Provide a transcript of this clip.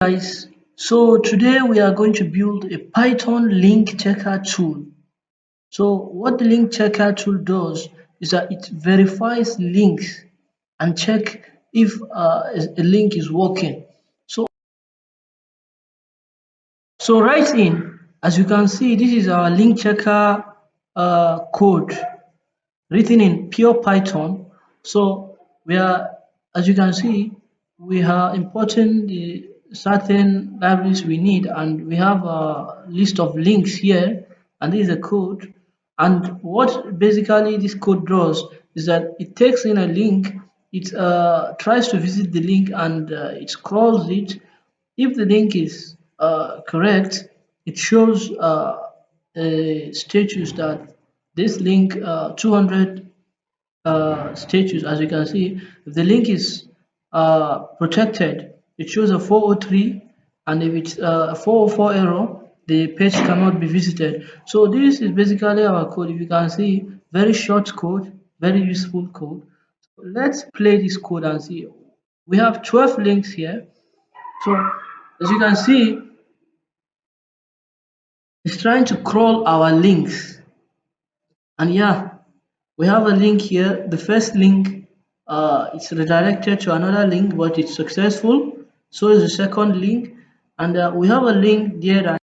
Guys, so today we are going to build a Python link checker tool. So what the link checker tool does is that it verifies links and check if a link is working. So right in, as you can see, this is our link checker code written in pure Python. So we are, as you can see, we are importing the certain libraries we need, and we have a list of links here, and this is a code. And what basically this code does is that it takes in a link, it tries to visit the link, and it scrolls it. If the link is correct, it shows a status that this link 200 status. As you can see, if the link is protected, it shows a 403, and if it's a 404 error, the page cannot be visited. So this is basically our code. If you can see, very short code, very useful code. So let's play this code and see. We have 12 links here. So as you can see, it's trying to crawl our links. And yeah, we have a link here. The first link, it's redirected to another link, but it's successful. So is the second link. And we have a link there that